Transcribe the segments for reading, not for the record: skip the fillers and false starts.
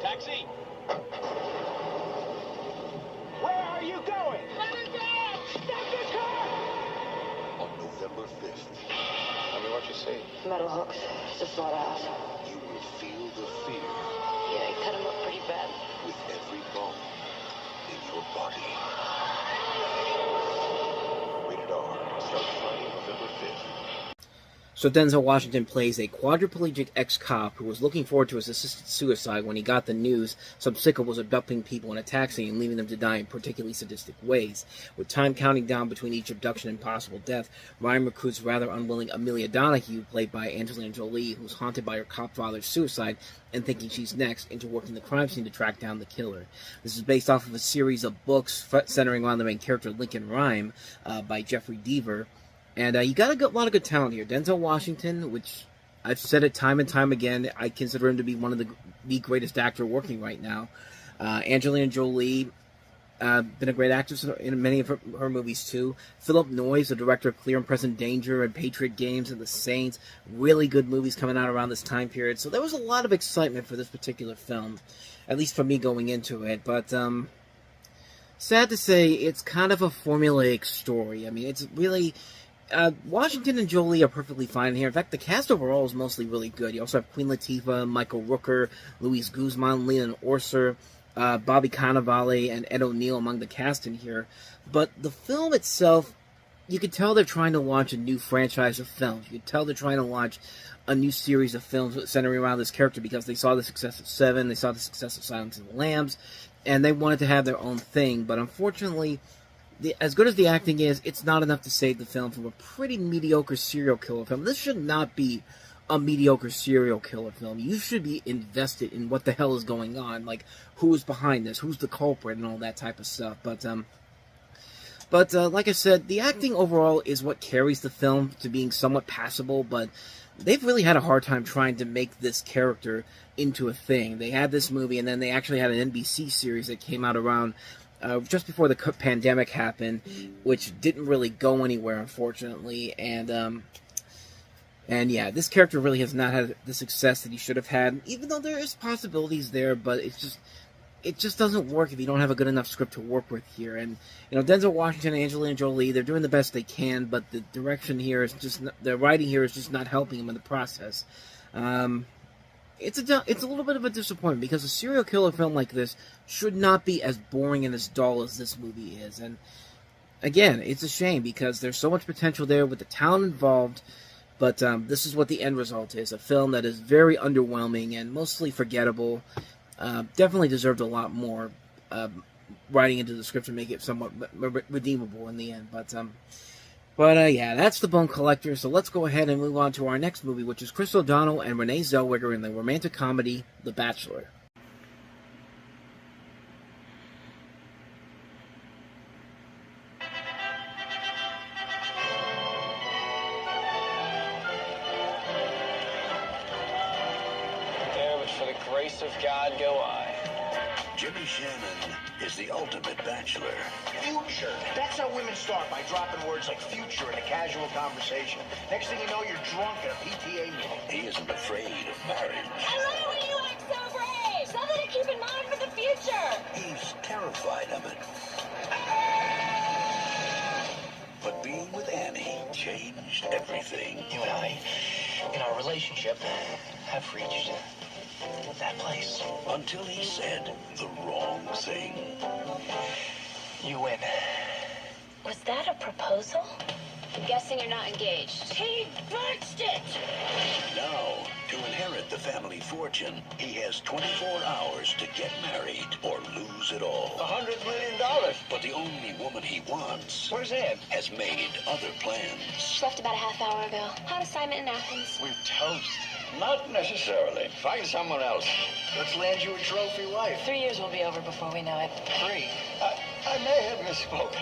Taxi! Where are you going? Let me go! Stop the car! On November 5th. Tell me what you see. Metal hooks. It's a slaughterhouse. You will feel the fear. Yeah, they cut him up pretty bad. With every bone in your body. Rated R. Starts Friday, November 5th. So Denzel Washington plays a quadriplegic ex-cop who was looking forward to his assisted suicide when he got the news some sicko was abducting people in a taxi and leaving them to die in particularly sadistic ways. With time counting down between each abduction and possible death, Ryan recruits rather unwilling Amelia Donahue, played by Angelina Jolie, who's haunted by her cop father's suicide and thinking she's next, into working the crime scene to track down the killer. This is based off of a series of books centering around the main character Lincoln Rhyme by Jeffrey Deaver. And you got a lot of good talent here. Denzel Washington, which I've said it time and time again, I consider him to be one of the greatest actor working right now. Angelina Jolie, been a great actress in many of her movies too. Philip Noyes, the director of Clear and Present Danger and Patriot Games and The Saints, really good movies coming out around this time period. So there was a lot of excitement for this particular film, at least for me going into it. But sad to say, it's kind of a formulaic story. I mean, it's really... Washington and Jolie are perfectly fine here. In fact, the cast overall is mostly really good. You also have Queen Latifah, Michael Rooker, Luis Guzman, Leon Orser, Bobby Cannavale, and Ed O'Neill among the cast in here. But the film itself, you can tell they're trying to launch a new franchise of films. You can tell they're trying to launch a new series of films centering around this character because they saw the success of Seven, they saw the success of Silence of the Lambs, and they wanted to have their own thing. But unfortunately... as good as the acting is, it's not enough to save the film from a pretty mediocre serial killer film. This should not be a mediocre serial killer film. You should be invested in what the hell is going on, like who's behind this, who's the culprit, and all that type of stuff. But like I said, the acting overall is what carries the film to being somewhat passable. But they've really had a hard time trying to make this character into a thing. They had this movie, and then they actually had an NBC series that came out around. Just before the pandemic happened, which didn't really go anywhere, unfortunately, and yeah, this character really has not had the success that he should have had, even though there is possibilities there, but it just doesn't work if you don't have a good enough script to work with here. And, you know, Denzel Washington and Angelina Jolie, they're doing the best they can, but the direction here is just, the writing here is just not helping them in the process. It's a little bit of a disappointment because a serial killer film like this should not be as boring and as dull as this movie is. And again, it's a shame because there's so much potential there with the talent involved, but this is what the end result is. A film that is very underwhelming and mostly forgettable. Definitely deserved a lot more writing into the script to make it somewhat redeemable in the end. But yeah, that's The Bone Collector, so let's go ahead and move on to our next movie, which is Chris O'Donnell and Renee Zellweger in the romantic comedy, The Bachelor. There, but for the grace of God go I. Jimmy Shannon is the ultimate bachelor. Future. That's how women start, by dropping words like future in a casual conversation. Next thing you know, you're drunk at a PTA meeting. He isn't afraid of marriage. I love when you act so brave. Something to keep in mind for the future. He's terrified of it. But being with Annie changed everything. You and I, in our relationship, have reached that place. Until he said the wrong thing. You win. Was that a proposal? I'm guessing you're not engaged. He botched it! Now, to inherit the family fortune, he has 24 hours to get married or lose it all. $100 million. But the only woman he wants Where's Ann? has made other plans. She left about a half hour ago. Hot assignment in Athens. We're toast. Not necessarily. Find someone else. Let's land you a trophy wife. 3 years will be over before we know it. 3. I may have misspoken.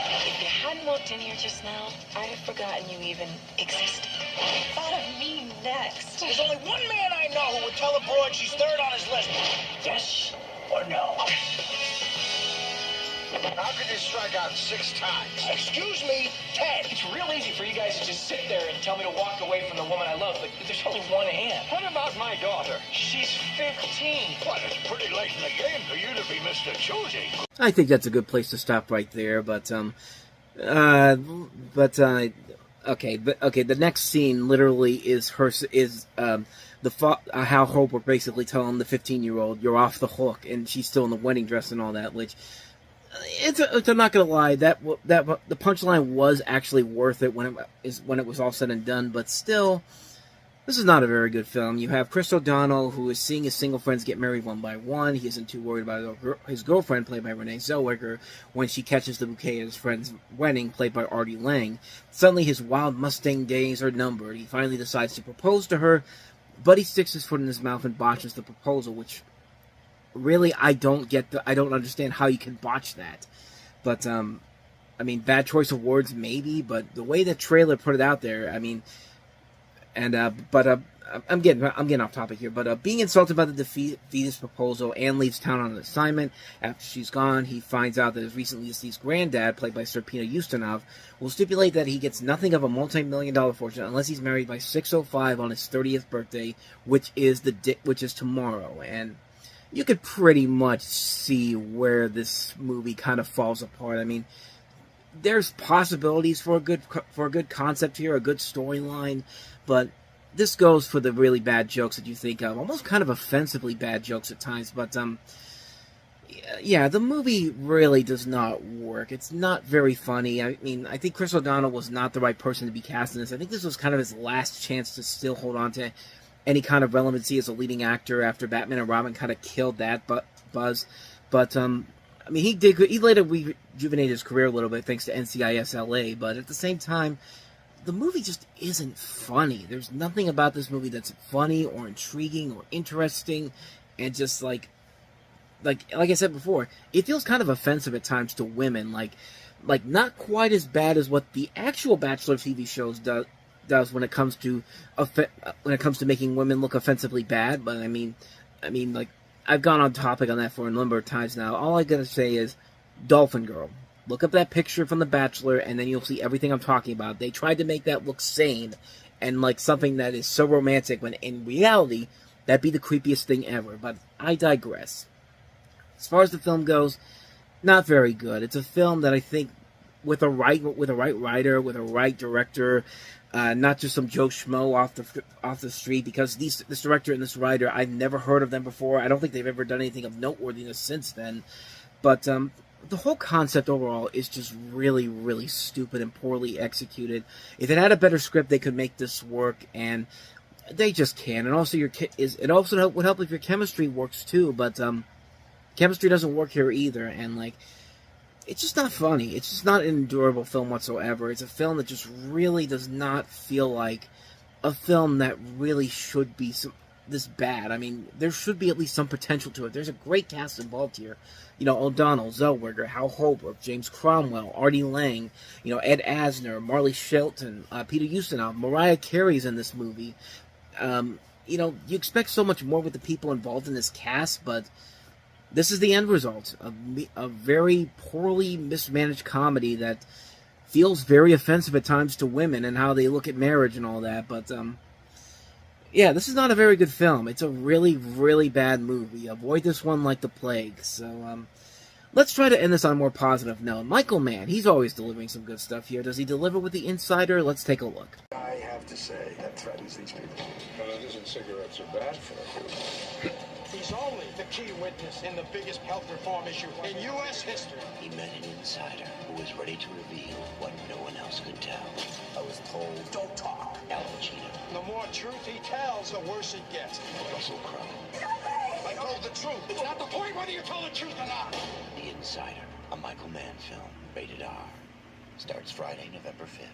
If you hadn't walked in here just now, I'd have forgotten you even existed. Thought of me next. There's only one man I know who would tell a broad she's third on his list. Yes or no? How could you strike out 6 times? Excuse me, 10. It's real easy for you guys to just sit there and tell me to walk away from the woman I love, but there's only one Ann. What about my daughter? She's 15. What, it's pretty late in the game for you to be Mr. Choosy. I think that's a good place to stop right there, okay, the next scene literally is Hal Holbrook basically telling the 15-year-old, "You're off the hook," and she's still in the wedding dress and all that, which, I'm not gonna lie, that the punchline was actually worth it when it was all said and done, but still, this is not a very good film. You have Chris O'Donnell, who is seeing his single friends get married one by one. He isn't too worried about his girlfriend, played by Renee Zellweger, when she catches the bouquet at his friend's wedding, played by Artie Lang. Suddenly, his wild Mustang days are numbered. He finally decides to propose to her, but he sticks his foot in his mouth and botches the proposal, which, really, I don't understand how you can botch that. But, bad choice of words, maybe, but the way the trailer put it out there, I'm getting off topic here, but being insulted by the defeatist proposal, Anne leaves town on an assignment. After she's gone, he finds out that his recently deceased granddad, played by Sir Peter Ustinov, will stipulate that he gets nothing of a multi-million-dollar fortune unless he's married by 6:05 on his 30th birthday, which is tomorrow. And you could pretty much see where this movie kind of falls apart. There's possibilities for a good concept here, a good storyline, but this goes for the really bad jokes that you think of, almost kind of offensively bad jokes at times, but the movie really does not work. It's not very funny. I think Chris O'Donnell was not the right person to be cast in this. I think this was kind of his last chance to still hold on to any kind of relevancy as a leading actor after Batman and Robin kind of killed that buzz, but he did good. He later rejuvenated his career a little bit thanks to NCIS LA, but at the same time, the movie just isn't funny. There's nothing about this movie that's funny or intriguing or interesting, and just like I said before, it feels kind of offensive at times to women. Like not quite as bad as what the actual Bachelor TV shows does when it comes to making women look offensively bad. But I've gone on topic on that for a number of times now. All I gotta say is, Dolphin Girl. Look up that picture from The Bachelor, and then you'll see everything I'm talking about. They tried to make that look sane, and like something that is so romantic, when in reality, that'd be the creepiest thing ever. But I digress. As far as the film goes, not very good. It's a film that I think, with a right writer, with a right director, not just some Joe Schmo off the street, because this director and this writer, I've never heard of them before. I don't think they've ever done anything of noteworthiness since then. But the whole concept overall is just really, really stupid and poorly executed. If it had a better script, they could make this work, and they just can't. And also, it also would help if your chemistry works too, but chemistry doesn't work here either, and it's just not funny. It's just not an endurable film whatsoever. It's a film that just really does not feel like a film that really should be this bad. There should be at least some potential to it. There's a great cast involved here. O'Donnell, Zellweger, Hal Holbrook, James Cromwell, Artie Lang, Ed Asner, Marley Shelton, Peter Ustinov, Mariah Carey's in this movie. You expect so much more with the people involved in this cast, but this is the end result of a very poorly mismanaged comedy that feels very offensive at times to women and how they look at marriage and all that, but this is not a very good film. It's a really, really bad movie. Avoid this one like the plague. So, let's try to end this on a more positive note. Michael Mann, he's always delivering some good stuff here. Does he deliver with The Insider? Let's take a look. I have to say, that threatens these people. Well, it isn't cigarettes are bad for you. He's only the key witness in the biggest health reform issue in U.S. history. He met an insider who was ready to reveal what no one else could tell. I was told, don't talk. Al Pacino. The more truth he tells, the worse it gets. Russell Crowe. I told the truth. It's not the point whether you tell the truth or not. The Insider, a Michael Mann film, rated R. Starts Friday, November 5th.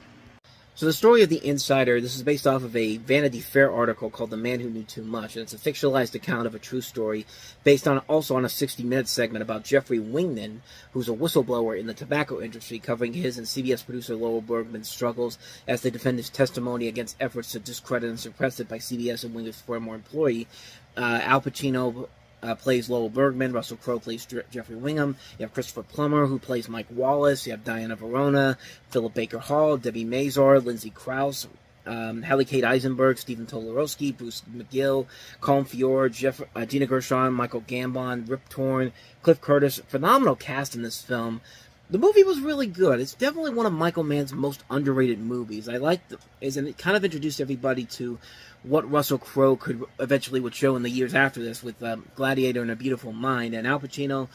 So the story of The Insider, this is based off of a Vanity Fair article called The Man Who Knew Too Much, and it's a fictionalized account of a true story based also on a 60-minute segment about Jeffrey Wingman, who's a whistleblower in the tobacco industry, covering his and CBS producer Lowell Bergman's struggles as they defend his testimony against efforts to discredit and suppress it by CBS and Wingman's former employee. Al Pacino plays Lowell Bergman. Russell Crowe plays Jeffrey Wingham. You have Christopher Plummer, who plays Mike Wallace. You have Diana Verona, Philip Baker Hall, Debbie Mazar, Lindsay Krause, Hallie Kate Eisenberg, Stephen Tolarowski, Bruce McGill, Colin Feore, Gina Gershon, Michael Gambon, Rip Torn, Cliff Curtis. Phenomenal cast in this film. The movie was really good. It's definitely one of Michael Mann's most underrated movies. I liked it, and it kind of introduced everybody to what Russell Crowe would show in the years after this with Gladiator and A Beautiful Mind. And Al Pacino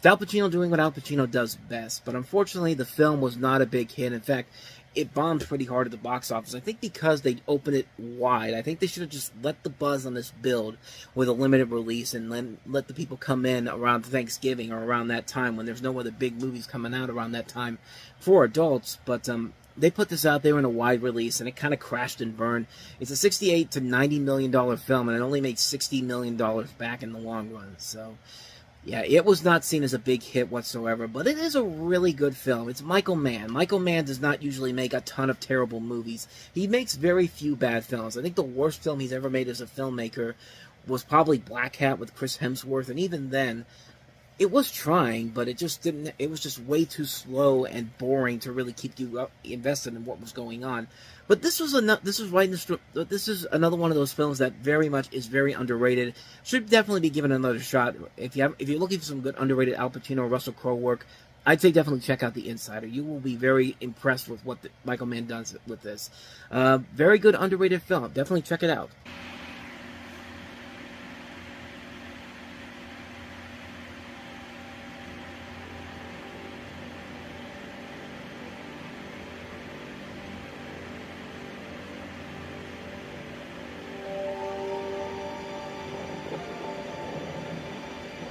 doing what Al Pacino does best. But unfortunately, the film was not a big hit. In fact, it bombed pretty hard at the box office. I think because they opened it wide. I think they should have just let the buzz on this build with a limited release and then let the people come in around Thanksgiving or around that time when there's no other big movies coming out around that time for adults. But they put this out there in a wide release, and it kind of crashed and burned. It's a $68 to $90 million film, and it only made $60 million back in the long run. So yeah, it was not seen as a big hit whatsoever, but it is a really good film. It's Michael Mann. Michael Mann does not usually make a ton of terrible movies. He makes very few bad films. I think the worst film he's ever made as a filmmaker was probably Black Hat with Chris Hemsworth, and even then, it was trying, but it just didn't. It was just way too slow and boring to really keep you invested in what was going on. But this is another one of those films that very much is very underrated. Should definitely be given another shot. If you're looking for some good underrated Al Pacino or Russell Crowe work, I'd say definitely check out The Insider. You will be very impressed with what Michael Mann does with this. Very good underrated film. Definitely check it out.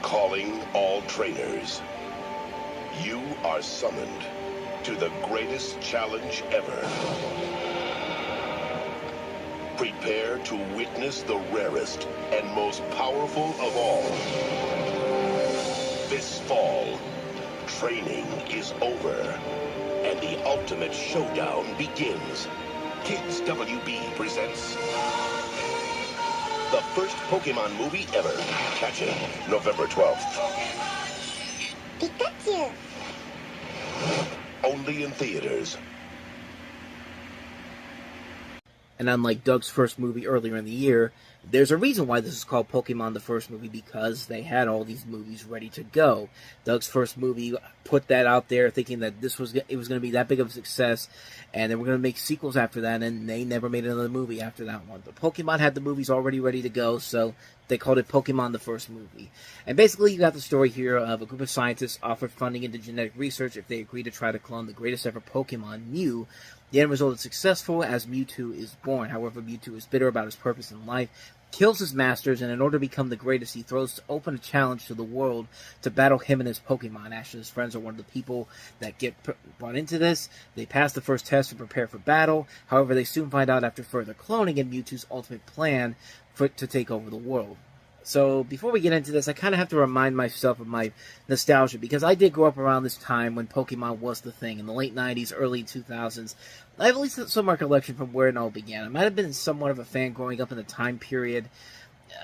Calling all trainers. You are summoned to the greatest challenge ever. Prepare to witness the rarest and most powerful of all. This fall, training is over, and the ultimate showdown begins. Kids WB presents the first Pokemon movie ever. Catch it November 12th. Pikachu. Only in theaters. And unlike Doug's first movie earlier in the year, there's a reason why this is called Pokemon the First Movie, because they had all these movies ready to go. Doug's first movie put that out there thinking that it was going to be that big of a success, and they were going to make sequels after that, and they never made another movie after that one. But Pokemon had the movies already ready to go, so they called it Pokemon the First Movie. And basically, you got the story here of a group of scientists offered funding into genetic research if they agree to try to clone the greatest ever Pokemon, Mew. The end result is successful as Mewtwo is born. However, Mewtwo is bitter about his purpose in life, kills his masters, and in order to become the greatest, he throws open a challenge to the world to battle him and his Pokemon. Ash and his friends are one of the people that get brought into this. They pass the first test and prepare for battle. However, they soon find out after further cloning and Mewtwo's ultimate plan to take over the world. So, before we get into this, I kind of have to remind myself of my nostalgia, because I did grow up around this time when Pokemon was the thing, in the late 90s, early 2000s. I have at least some recollection from where it all began. I might have been somewhat of a fan growing up in the time period.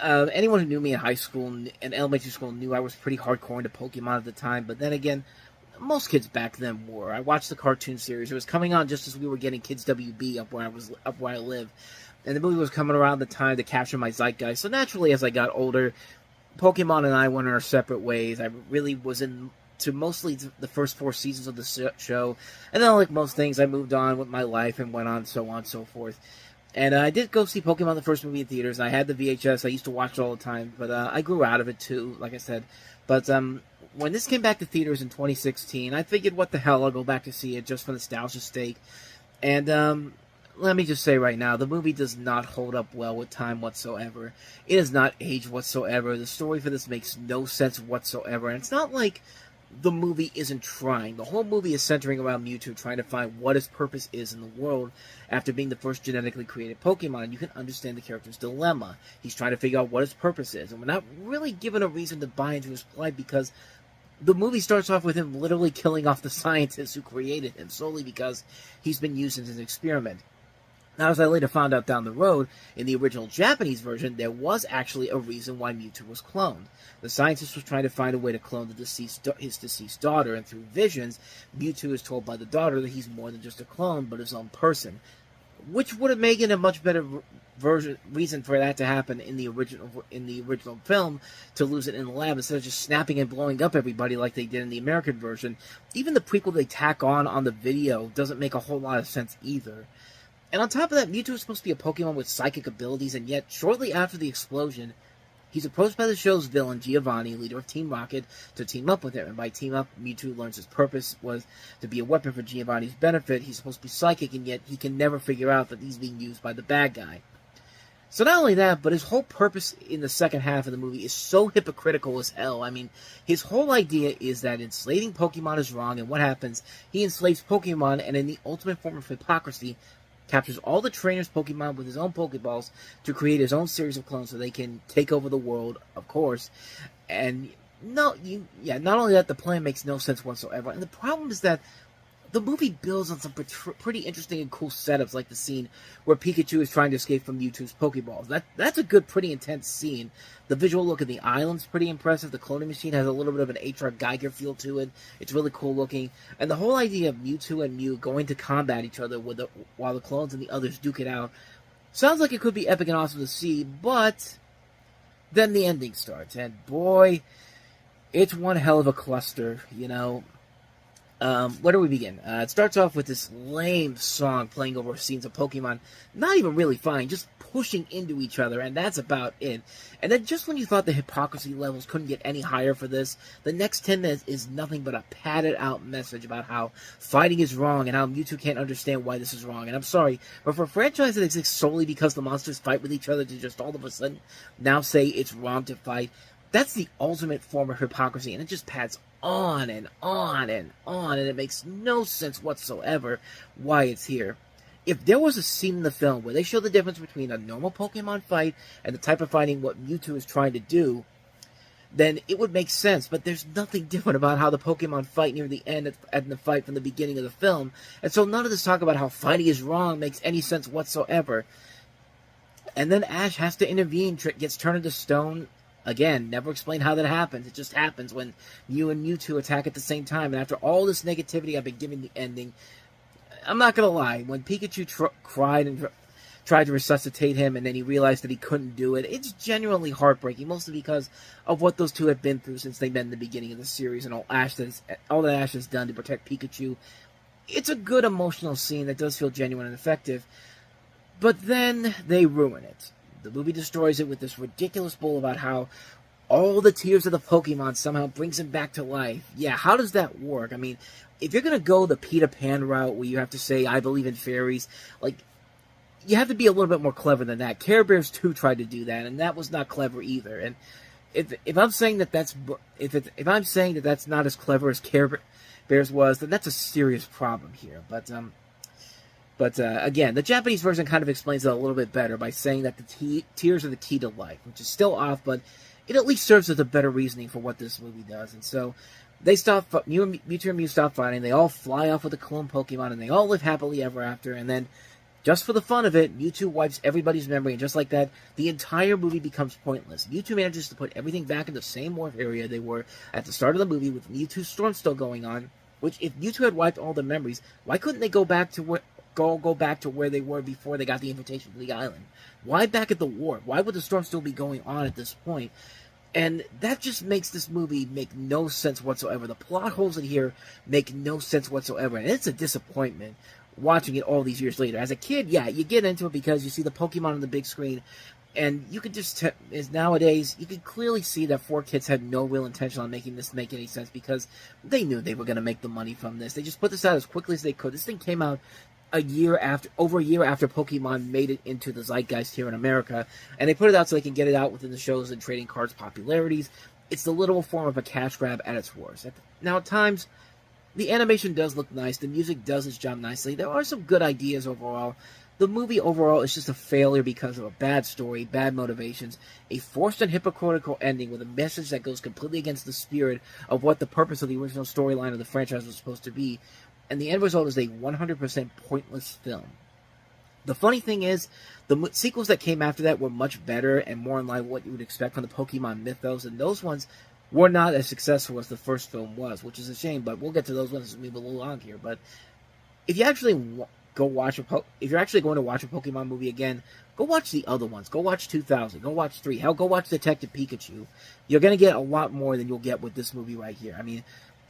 Anyone who knew me in high school and elementary school knew I was pretty hardcore into Pokemon at the time, but then again, most kids back then were. I watched the cartoon series. It was coming on just as we were getting Kids WB up where I live. And the movie was coming around the time to capture my zeitgeist. So naturally, as I got older, Pokemon and I went our separate ways. I really was into mostly the first 4 seasons of the show. And then, like most things, I moved on with my life and went on and so forth. And I did go see Pokemon the First Movie in theaters. I had the VHS. I used to watch it all the time. But I grew out of it, too, like I said. But when this came back to theaters in 2016, I figured, what the hell, I'll go back to see it just for nostalgia's sake. And let me just say right now, the movie does not hold up well with time whatsoever. It has not aged whatsoever. The story for this makes no sense whatsoever. And it's not like the movie isn't trying. The whole movie is centering around Mewtwo trying to find what his purpose is in the world after being the first genetically created Pokemon. You can understand the character's dilemma. He's trying to figure out what his purpose is. And we're not really given a reason to buy into his plight, because the movie starts off with him literally killing off the scientists who created him solely because he's been used as an experiment. Now, as I later found out down the road, in the original Japanese version, there was actually a reason why Mewtwo was cloned. The scientist was trying to find a way to clone his deceased daughter, and through visions, Mewtwo is told by the daughter that he's more than just a clone, but his own person. which would have made it a much better reason for that to happen in the original film, to lose it in the lab instead of just snapping and blowing up everybody like they did in the American version. Even the prequel they tack on the video doesn't make a whole lot of sense either. And on top of that, Mewtwo is supposed to be a Pokemon with psychic abilities, and yet shortly after the explosion, he's approached by the show's villain, Giovanni, leader of Team Rocket, to team up with him. And by team up, Mewtwo learns his purpose was to be a weapon for Giovanni's benefit. He's supposed to be psychic, and yet he can never figure out that he's being used by the bad guy. So not only that, but his whole purpose in the second half of the movie is so hypocritical as hell. I mean, his whole idea is that enslaving Pokemon is wrong, and what happens? He enslaves Pokemon, and in the ultimate form of hypocrisy, captures all the trainers' Pokemon with his own Pokeballs to create his own series of clones so they can take over the world, of course. And not only that, the plan makes no sense whatsoever. And the problem is that the movie builds on some pretty interesting and cool setups, like the scene where Pikachu is trying to escape from Mewtwo's Pokeballs. That's a good, pretty intense scene. The visual look of the island's pretty impressive. The cloning machine has a little bit of an H.R. Geiger feel to it. It's really cool looking. And the whole idea of Mewtwo and Mew going to combat each other while the clones and the others duke it out sounds like it could be epic and awesome to see, but then the ending starts. And boy, it's one hell of a cluster, you know. Where do we begin? It starts off with this lame song playing over scenes of Pokemon not even really fighting, just pushing into each other, and that's about it. And then just when you thought the hypocrisy levels couldn't get any higher for this, the next 10 minutes is nothing but a padded out message about how fighting is wrong and how Mewtwo can't understand why this is wrong. And I'm sorry, but for a franchise that exists solely because the monsters fight with each other to just all of a sudden now say it's wrong to fight, that's the ultimate form of hypocrisy, and it just pads on and on and on, and it makes no sense whatsoever why it's here. If there was a scene in the film where they show the difference between a normal Pokemon fight and the type of fighting what Mewtwo is trying to do, then it would make sense, but there's nothing different about how the Pokemon fight near the end and the fight from the beginning of the film, and so none of this talk about how fighting is wrong makes any sense whatsoever. And then Ash has to intervene, gets turned into stone. Again, never explain how that happens. It just happens when Mew and Mewtwo attack at the same time. And after all this negativity I've been giving the ending, I'm not going to lie. When Pikachu cried and tried to resuscitate him and then he realized that he couldn't do it, it's genuinely heartbreaking, mostly because of what those two have been through since they met in the beginning of the series and all that Ash has done to protect Pikachu. It's a good emotional scene that does feel genuine and effective, but then they ruin it. The movie destroys it with this ridiculous bull about how all the tears of the Pokemon somehow brings him back to life. Yeah, how does that work? I mean, if you're going to go the Peter Pan route where you have to say, I believe in fairies, like, you have to be a little bit more clever than that. Care Bears 2 tried to do that, and that was not clever either. And if I'm saying that that's not as clever as Care Bears was, then that's a serious problem here. But again, the Japanese version kind of explains it a little bit better by saying that the tears are the key to life, which is still off, but it at least serves as a better reasoning for what this movie does. And so they stop, Mewtwo and Mew stop fighting, they all fly off with the clone Pokemon, and they all live happily ever after, and then, just for the fun of it, Mewtwo wipes everybody's memory, and just like that, the entire movie becomes pointless. Mewtwo manages to put everything back in the same wharf area they were at the start of the movie, with Mewtwo's storm still going on, which, if Mewtwo had wiped all the memories, why couldn't they go back to where they were before they got the invitation to the island? Why back at the wharf? Why would the storm still be going on at this point? And that just makes this movie make no sense whatsoever. The plot holes in here make no sense whatsoever, and it's a disappointment watching it all these years later. As a kid, yeah, you get into it because you see the Pokemon on the big screen, and you could just nowadays, you could clearly see that 4Kids had no real intention on making this make any sense because they knew they were going to make the money from this. They just put this out as quickly as they could. This thing came out over a year after Pokemon made it into the zeitgeist here in America, and they put it out so they can get it out within the shows and trading cards popularities. It's the literal form of a cash grab at its worst. Now, at times, the animation does look nice, the music does its job nicely, there are some good ideas overall. The movie overall is just a failure because of a bad story, bad motivations, a forced and hypocritical ending with a message that goes completely against the spirit of what the purpose of the original storyline of the franchise was supposed to be, and the end result is a 100% pointless film. The funny thing is, the sequels that came after that were much better and more in line with what you would expect from the Pokemon mythos, and those ones were not as successful as the first film was, which is a shame, but we'll get to those ones as we move along here. But if you actually go watch if you're actually going to watch a Pokemon movie again, go watch the other ones. Go watch 2000. Go watch 3. Hell, go watch Detective Pikachu. You're going to get a lot more than you'll get with this movie right here. I mean,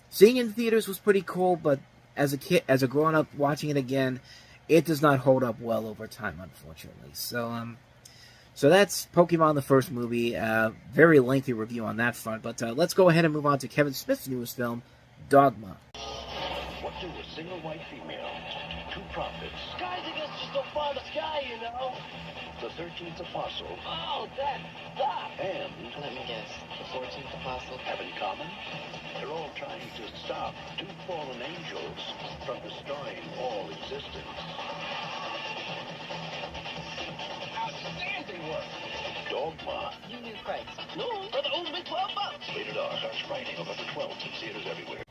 seeing it in theaters was pretty cool, but as a kid, as a grown-up watching it again, it does not hold up well over time, unfortunately. So that's Pokemon, the first movie. Very lengthy review on that front, but let's go ahead and move on to Kevin Smith's newest film, Dogma. What do a single white female, 2 prophets, Guys, I guess just don't fall in the sky, you know. the 13th apostle, Oh, that. and Let me guess. The 14th apostle. have in common? They're all trying to stop 2 fallen angels from destroying all existence. Outstanding work. Dogma. You knew Christ. No, brother owes me $12. Rated R. Starts Friday, November 12th in theaters everywhere.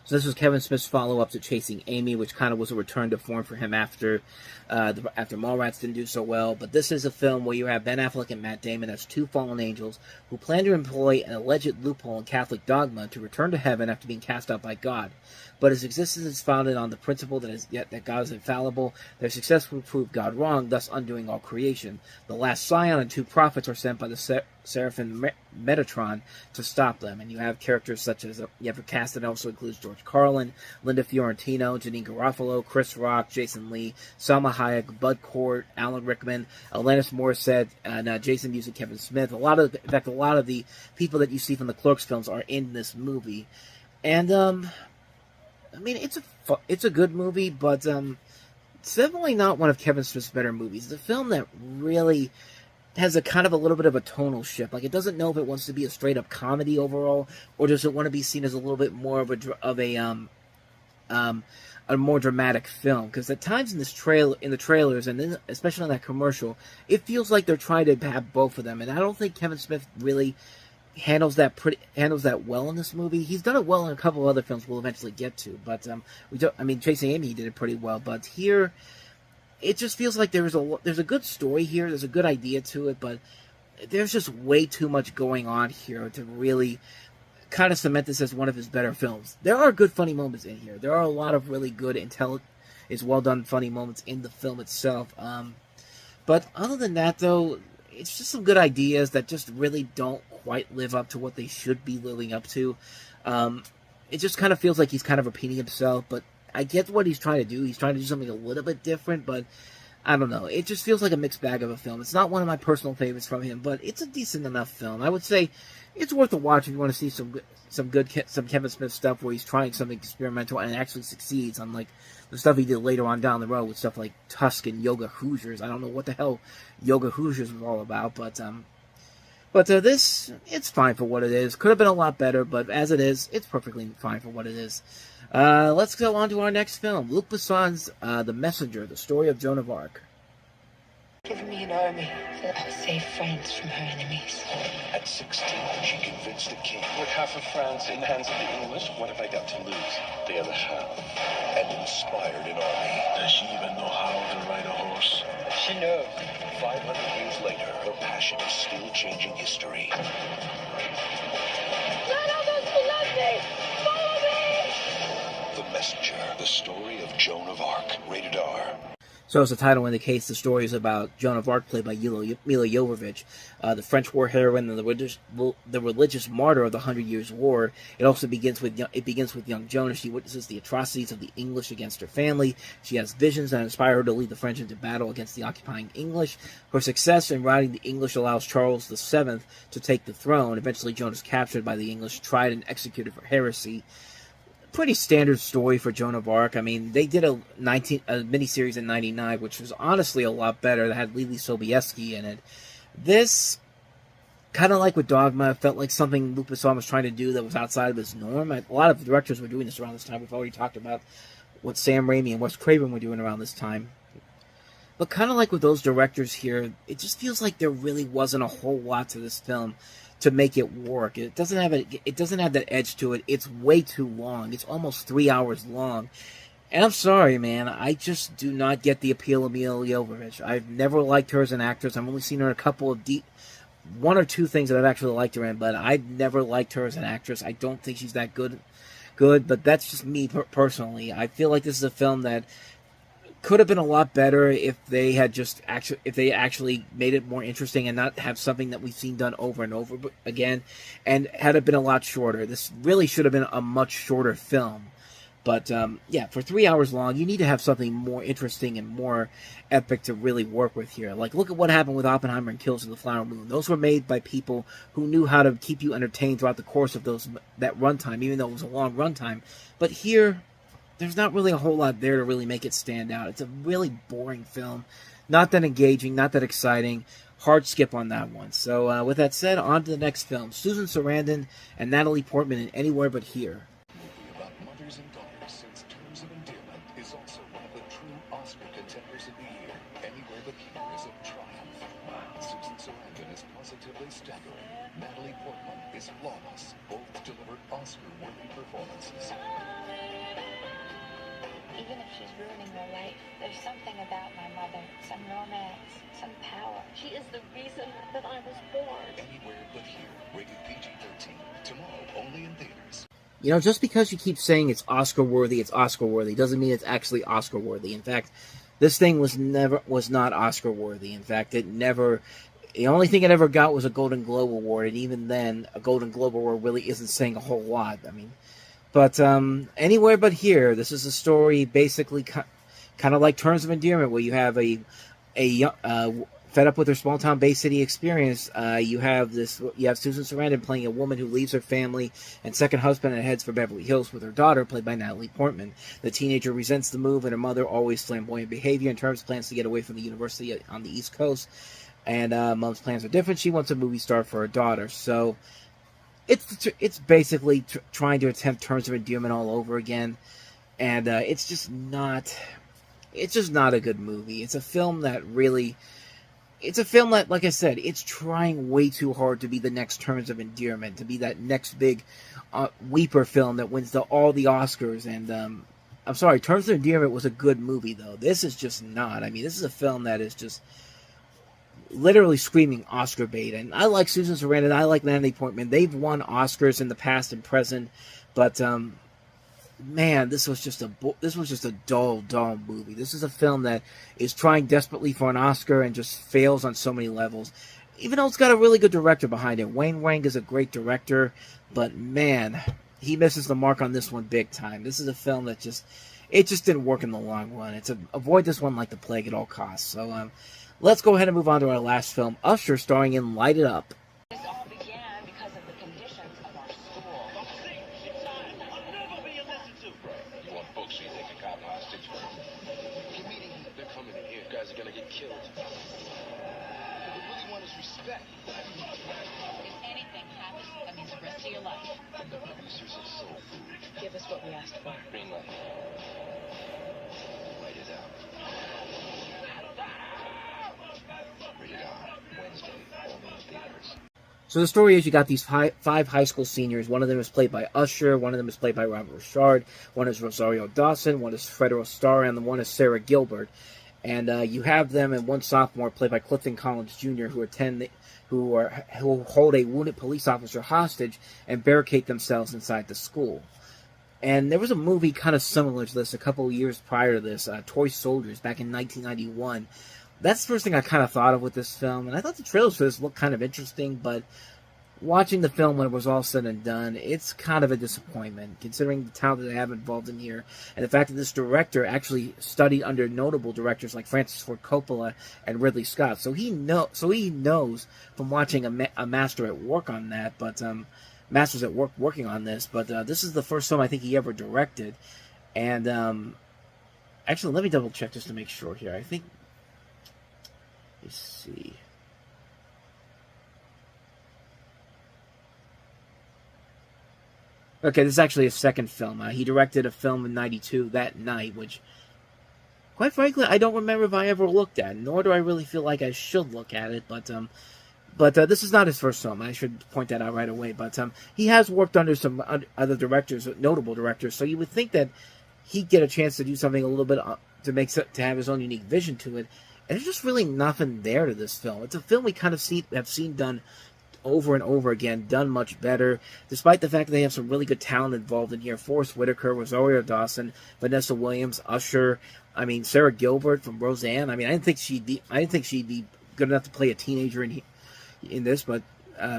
So this was Kevin Smith's follow-up to Chasing Amy, which kind of was a return to form for him after Mallrats didn't do so well. But this is a film where you have Ben Affleck and Matt Damon as 2 fallen angels who plan to employ an alleged loophole in Catholic dogma to return to heaven after being cast out by God. But his existence is founded on the principle that God is infallible. Their success will prove God wrong, thus undoing all creation. The last scion and 2 prophets are sent by the Seraphim Metatron to stop them. And you have characters such as, you have a cast that also includes George Carlin, Linda Fiorentino, Janine Garofalo, Chris Rock, Jason Lee, Salma Hayek, Bud Cort, Alan Rickman, Alanis Morissette, and Jason Mewes and Kevin Smith. A lot of the people that you see from the Clerks films are in this movie. And, I mean, it's a good movie, but it's definitely not one of Kevin Smith's better movies. It's a film that really has a kind of a little bit of a tonal shift. Like, it doesn't know if it wants to be a straight-up comedy overall, or does it want to be seen as a little bit more of a more dramatic film. Because at times in the trailers, and then especially in that commercial, it feels like they're trying to have both of them. And I don't think Kevin Smith really handles that well in this movie. He's done it well in a couple of other films we'll eventually get to, but Chasing Amy, he did it pretty well, but here it just feels like there's a good story here, there's a good idea to it, but there's just way too much going on here to really kind of cement this as one of his better films. There are good funny moments in here. There are a lot of really good well done funny moments in the film itself. But other than that, though, it's just some good ideas that just really don't quite live up to what they should be living up to. It just kind of feels like he's kind of repeating himself, but I get what he's trying to do. He's trying to do something a little bit different, but I don't know. It just feels like a mixed bag of a film. It's not one of my personal favorites from him, but it's a decent enough film. I would say it's worth a watch if you want to see some Kevin Smith stuff where he's trying something experimental and it actually succeeds, unlike the stuff he did later on down the road with stuff like Tusk and Yoga Hoosiers. I don't know what the hell Yoga Hoosiers was all about, but this, it's fine for what it is. Could have been a lot better, but as it is, it's perfectly fine for what it is. Let's go on to our next film, Luc Besson's The Messenger, the story of Joan of Arc. Give me an army that will save France from her enemies. At 16, she convinced the king. With half of France in the hands of the English, what have I got to lose? The other half. And inspired an army. Does she even know how to ride a horse? She knows. 500 years later, her passion is still changing history. None of us love me! Follow me! The Messenger, the story of Joan of Arc. Rated R. So as the title indicates, the story is about Joan of Arc, played by Mila Jovovich, the French war heroine and the religious martyr of the 100 Years' War. It also begins with young Joan as she witnesses the atrocities of the English against her family. She has visions that inspire her to lead the French into battle against the occupying English. Her success in routing the English allows Charles VII to take the throne. Eventually, Joan is captured by the English, tried and executed for heresy. Pretty standard story for Joan of Arc. I mean, they did a miniseries in '99, which was honestly a lot better. That had Lily Sobieski in it. This, kind of like with Dogma, felt like something Luc Besson was trying to do that was outside of his norm. A lot of directors were doing this around this time. We've already talked about what Sam Raimi and Wes Craven were doing around this time. But kind of like with those directors here, it just feels like there really wasn't a whole lot to this film to make it work. It doesn't have that edge to it. It's way too long. It's almost 3 hours long. And I'm sorry, man. I just do not get the appeal of Mila Jovovich. I've never liked her as an actress. I've only seen her in a couple of one or two things that I've actually liked her in, but I've never liked her as an actress. I don't think she's that good, but that's just me personally. I feel like this is a film that could have been a lot better if they had actually made it more interesting and not have something that we've seen done over and over again, and had it been a lot shorter. This really should have been a much shorter film. But, yeah, for 3 hours long, you need to have something more interesting and more epic to really work with here. Like, look at what happened with Oppenheimer and Kills of the Flower Moon. Those were made by people who knew how to keep you entertained throughout the course of that runtime, even though it was a long runtime. But here, there's not really a whole lot there to really make it stand out. It's a really boring film. Not that engaging, not that exciting. Hard skip on that one. So, with that said, on to the next film. Susan Sarandon and Natalie Portman in Anywhere But Here. About mothers and daughters, since Terms of Endearment is also one of the true Oscar contenders of the year. Anywhere But Here is a triumph. Susan Sarandon is positively staggering. Natalie Portman is flawless. Both delivered Oscar-worthy performances. Even if she's ruining your life, there's something about my mother, some romance, some power. She is the reason that I was born. Anywhere But Here, rated PG-13. Tomorrow, only in theaters. You know, just because you keep saying it's Oscar-worthy, doesn't mean it's actually Oscar-worthy. In fact, this thing was not Oscar-worthy. In fact, the only thing it ever got was a Golden Globe Award, and even then, a Golden Globe Award really isn't saying a whole lot. I mean, but Anywhere But Here, this is a story basically kind of like Terms of Endearment, where you have a fed up with her small town Bay City experience. You have Susan Sarandon playing a woman who leaves her family and second husband and heads for Beverly Hills with her daughter, played by Natalie Portman. The teenager resents the move, and her mother, always flamboyant behavior, and Terms plans to get away from the university on the East Coast. And Mom's plans are different. She wants a movie star for her daughter. So it's basically trying to attempt Terms of Endearment all over again, and it's just not a good movie. It's a film that, like I said, it's trying way too hard to be the next Terms of Endearment, to be that next big weeper film that wins all the Oscars. And I'm sorry, Terms of Endearment was a good movie, though. This is just not. I mean, this is a film that is just literally screaming Oscar bait. And I like Susan Sarandon, I like Natalie Portman. They've won Oscars in the past and present, but man, this was just a dull movie. This is a film that is trying desperately for an Oscar and just fails on so many levels. Even though it's got a really good director behind it. Wayne Wang is a great director, but man, he misses the mark on this one big time. This is a film that just didn't work in the long run. Avoid this one like the plague at all costs. So let's go ahead and move on to our last film, Usher, starring in Light It Up. This all began because of the conditions of our school. I'll never be listened to. You want folks so you take a cop hostage? Get meeting. They're coming in here. You guys are gonna get killed. What we really want is respect. If anything happens, that means the rest of your life. The producers of Soul Food. Give us what we asked for. Green light. Light it out. Rated R. Wednesday. Only in theaters. So the story is, you got these five high school seniors. One of them is played by Usher, one of them is played by Robert Richard, one is Rosario Dawson, one is Fred Astaire, and one is Sarah Gilbert. And you have them and one sophomore played by Clifton Collins Jr., who hold a wounded police officer hostage and barricade themselves inside the school. And there was a movie kind of similar to this a couple of years prior to this, Toy Soldiers, back in 1991. That's the first thing I kind of thought of with this film, and I thought the trailers for this looked kind of interesting, but watching the film when it was all said and done, it's kind of a disappointment, considering the talent that they have involved in here, and the fact that this director actually studied under notable directors like Francis Ford Coppola and Ridley Scott, so he knows from watching a master at work on that, but masters at work working on this, but this is the first film I think he ever directed, and actually, let me double check just to make sure here. I think, let's see. Okay, this is actually his second film. He directed a film in '92, That Night, which, quite frankly, I don't remember if I ever looked at, nor do I really feel like I should look at it, but this is not his first film. I should point that out right away, but he has worked under some other directors, notable directors, so you would think that he'd get a chance to do something a little bit to have his own unique vision to it, and there's just really nothing there to this film. It's a film we kind of have seen done over and over again, done much better, despite the fact that they have some really good talent involved in here. Forrest Whitaker, Rosario Dawson, Vanessa Williams, Usher, Sarah Gilbert from Roseanne. I didn't think she'd be good enough to play a teenager in this, but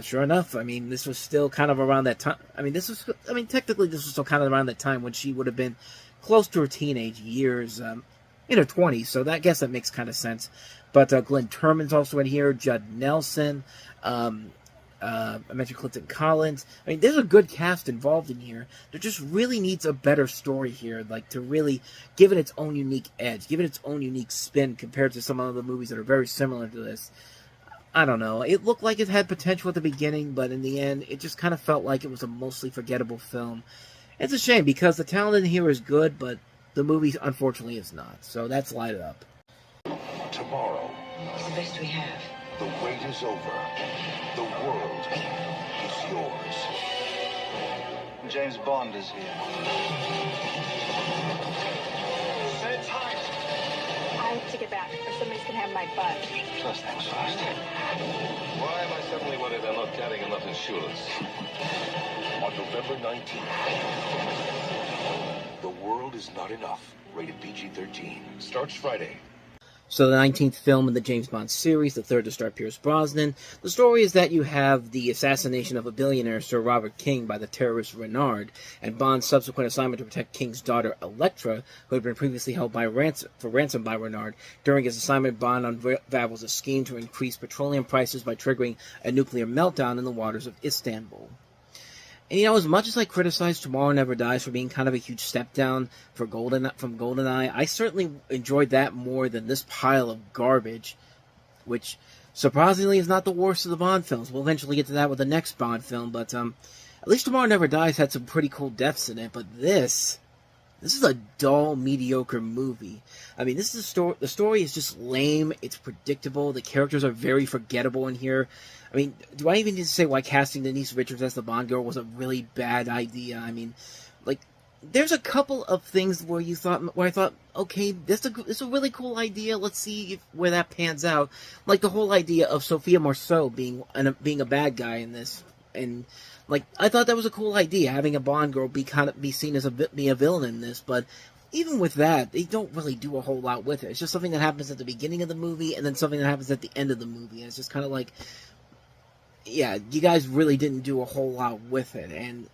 sure enough, this was still kind of around that time. Technically this was still kind of around that time when she would have been close to her teenage years, in her 20s, so I guess that makes kind of sense. But Glenn Turman's also in here, Judd Nelson, I mentioned Clinton Collins. There's a good cast involved in here. There just really needs a better story here, to really give it its own unique edge, give it its own unique spin compared to some other movies that are very similar to this. I don't know. It looked like it had potential at the beginning, but in the end, it just kind of felt like it was a mostly forgettable film. It's a shame, because the talent in here is good, but the movie, unfortunately, is not. So that's Light It Up. Tomorrow, It's the best we have. the wait is over. The world is yours. James Bond is here. It's hot. I have to get back, or somebody's gonna have my butt. Plus, that was fast. Why am I suddenly worried they're not carrying enough insurance? On November 19th, The World Is Not Enough, rated PG-13, starts Friday. So the 19th film in the James Bond series, the third to star Pierce Brosnan. The story is that you have the assassination of a billionaire, Sir Robert King, by the terrorist Renard, and Bond's subsequent assignment to protect King's daughter, Elektra, who had been previously held for ransom by Renard. During his assignment, Bond unravels a scheme to increase petroleum prices by triggering a nuclear meltdown in the waters of Istanbul. And, as much as I criticize Tomorrow Never Dies for being kind of a huge step down from GoldenEye, I certainly enjoyed that more than this pile of garbage, which, surprisingly, is not the worst of the Bond films. We'll eventually get to that with the next Bond film, but, at least Tomorrow Never Dies had some pretty cool deaths in it, but this is a dull, mediocre movie. This is the story is just lame, it's predictable, the characters are very forgettable in here. Do I even need to say why casting Denise Richards as the Bond girl was a really bad idea? There's a couple of things where I thought, okay, this is a really cool idea. Let's see where that pans out. Like the whole idea of Sophia Marceau being a bad guy in this, and I thought that was a cool idea, having a Bond girl be seen as a villain in this. But even with that, they don't really do a whole lot with it. It's just something that happens at the beginning of the movie, and then something that happens at the end of the movie. And it's just kind of like, yeah, you guys really didn't do a whole lot with it, and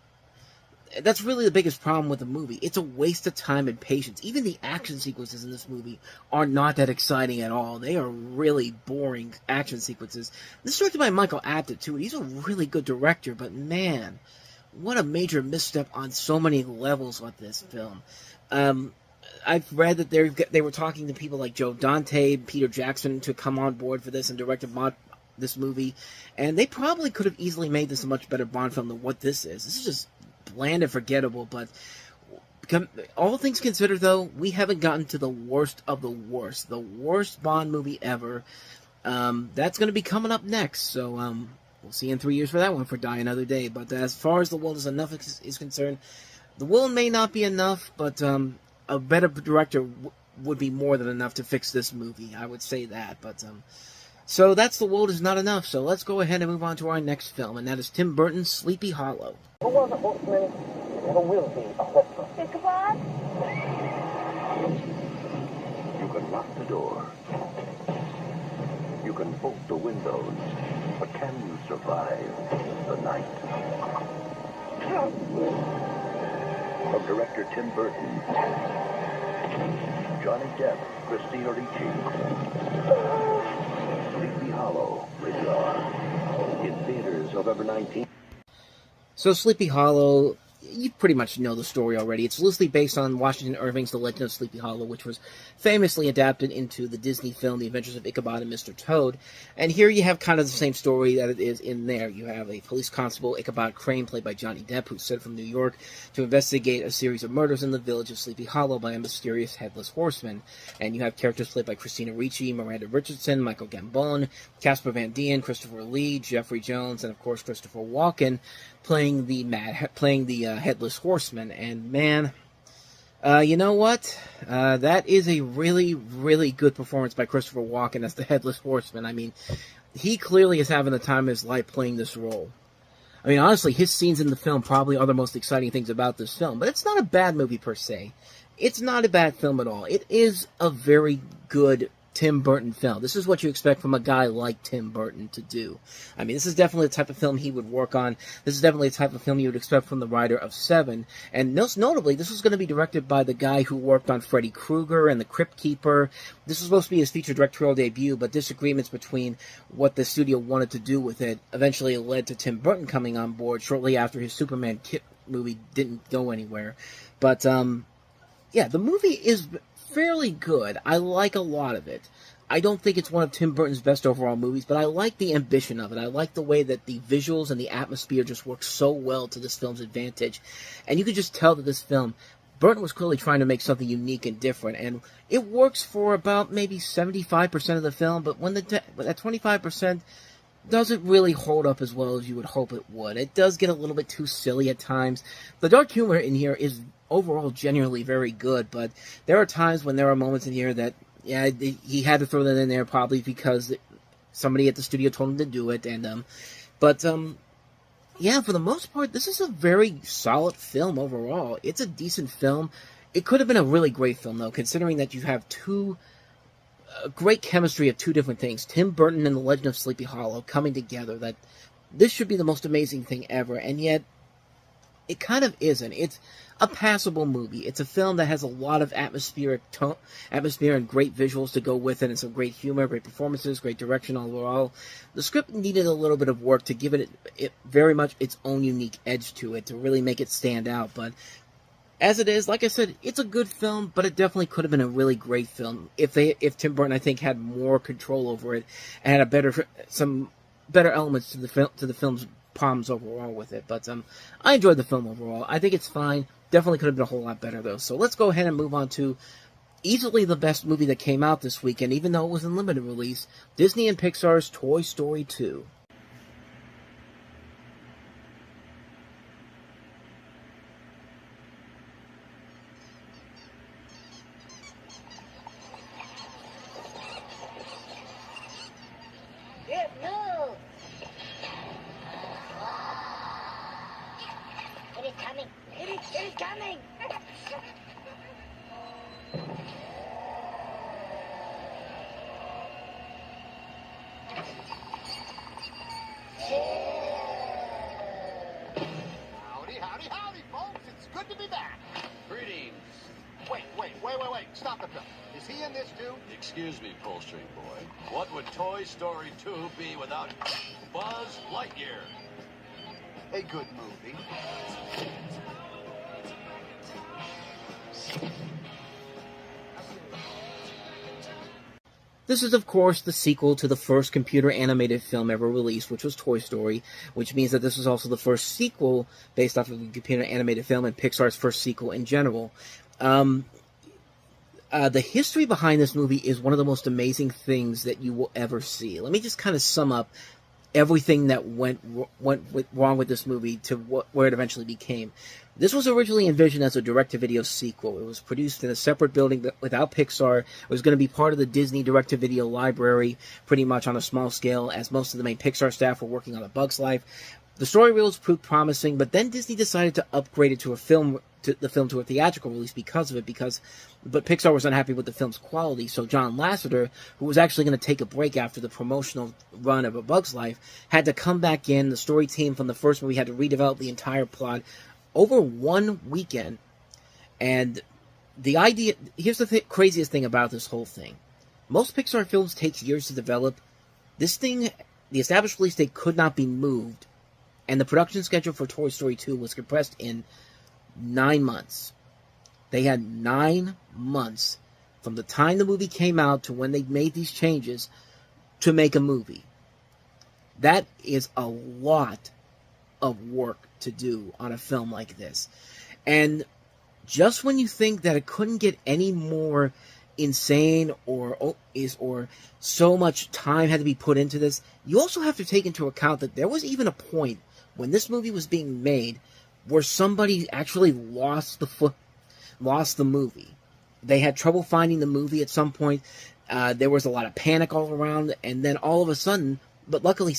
that's really the biggest problem with the movie. It's a waste of time and patience. Even the action sequences in this movie are not that exciting at all. They are really boring action sequences. This is directed by Michael Apted, too. He's a really good director, but man, what a major misstep on so many levels with this film. I've read that they were talking to people like Joe Dante, Peter Jackson to come on board for this and direct this movie, and they probably could have easily made this a much better Bond film than what this is. This is just bland and forgettable, but all things considered, though, we haven't gotten to the worst of the worst Bond movie ever. That's going to be coming up next, so we'll see in 3 years for that one, for Die Another Day. But as far as The World Is Enough is concerned, The World may not be enough, but a better director would be more than enough to fix this movie. I would say that, but so that's The World Is Not Enough. So let's go ahead and move on to our next film, and that is Tim Burton's Sleepy Hollow. Who was a horseman never will be a horseman. Ichabod? You can lock the door. You can bolt the windows. But can you survive the night? From director Tim Burton, Johnny Depp, Christina Ricci. Sleepy Hollow, rated R. In theaters November 19th. So Sleepy Hollow, you pretty much know the story already. It's loosely based on Washington Irving's The Legend of Sleepy Hollow, which was famously adapted into the Disney film The Adventures of Ichabod and Mr. Toad. And here you have kind of the same story that it is in there. You have a police constable, Ichabod Crane, played by Johnny Depp, who's sent from New York to investigate a series of murders in the village of Sleepy Hollow by a mysterious headless horseman. And you have characters played by Christina Ricci, Miranda Richardson, Michael Gambon, Casper Van Dien, Christopher Lee, Jeffrey Jones, and of course Christopher Walken, playing the headless horseman. And man, you know what? That is a really, really good performance by Christopher Walken as the headless horseman. he clearly is having the time of his life playing this role. I mean, honestly, his scenes in the film probably are the most exciting things about this film. But it's not a bad movie per se. It's not a bad film at all. It is a very good Tim Burton film. This is what you expect from a guy like Tim Burton to do. I mean, this is definitely the type of film he would work on. This is definitely the type of film you would expect from the writer of Seven. And most notably, this was going to be directed by the guy who worked on Freddy Krueger and The Crypt Keeper. This was supposed to be his feature directorial debut, but disagreements between what the studio wanted to do with it eventually led to Tim Burton coming on board shortly after his Superman movie didn't go anywhere. But, yeah, the movie is fairly good. I like a lot of it. I don't think it's one of Tim Burton's best overall movies, but I like the ambition of it. I like the way that the visuals and the atmosphere just work so well to this film's advantage. And you could just tell that this film, Burton was clearly trying to make something unique and different, and it works for about maybe 75% of the film, but when that 25% doesn't really hold up as well as you would hope it would. It does get a little bit too silly at times. The dark humor in here is overall genuinely very good, but there are times when there are moments in here that, yeah, he had to throw that in there probably because somebody at the studio told him to do it, and, yeah, for the most part, this is a very solid film overall. It's a decent film. It could have been a really great film, though, considering that you have great chemistry of two different things. Tim Burton and The Legend of Sleepy Hollow coming together. That this should be the most amazing thing ever, and yet it kind of isn't. It's a passable movie. It's a film that has a lot of atmosphere and great visuals to go with it, and some great humor, great performances, great direction overall. The script needed a little bit of work to give it very much its own unique edge to it, to really make it stand out, but as it is, like I said, it's a good film, but it definitely could have been a really great film if Tim Burton, I think, had more control over it and had some better elements to the film's problems overall with it. But I enjoyed the film overall. I think it's fine. Definitely could have been a whole lot better though. So let's go ahead and move on to easily the best movie that came out this weekend, even though it was in limited release: Disney and Pixar's Toy Story 2. Howdy, folks. It's good to be back. Greetings. Wait. Stop it, Bill. Is he in this, too? Excuse me, Pullstring Boy. What would Toy Story 2 be without Buzz Lightyear? A good movie. This is, of course, the sequel to the first computer-animated film ever released, which was Toy Story, which means that this is also the first sequel based off of the computer-animated film and Pixar's first sequel in general. The history behind this movie is one of the most amazing things that you will ever see. Let me just kind of sum up everything that went wrong with this movie to where it eventually became. This was originally envisioned as a direct-to-video sequel. It was produced in a separate building without Pixar. It was going to be part of the Disney direct-to-video library, pretty much on a small scale, as most of the main Pixar staff were working on A Bug's Life. The story reels proved promising, but then Disney decided to upgrade it to a theatrical release because of it, but Pixar was unhappy with the film's quality, so John Lasseter, who was actually going to take a break after the promotional run of A Bug's Life, had to come back in. The story team from the first movie had to redevelop the entire plot over one weekend. And the idea, here's the craziest thing about this whole thing. Most Pixar films take years to develop. This thing, the established release date could not be moved, and the production schedule for Toy Story 2 was compressed in 9 months. They had 9 months from the time the movie came out to when they made these changes to make a movie. That is a lot of work to do on a film like this. And just when you think that it couldn't get any more insane or so much time had to be put into this, you also have to take into account that there was even a point when this movie was being made where somebody actually lost the movie. They had trouble finding the movie at some point. There was a lot of panic all around, and then all of a sudden, luckily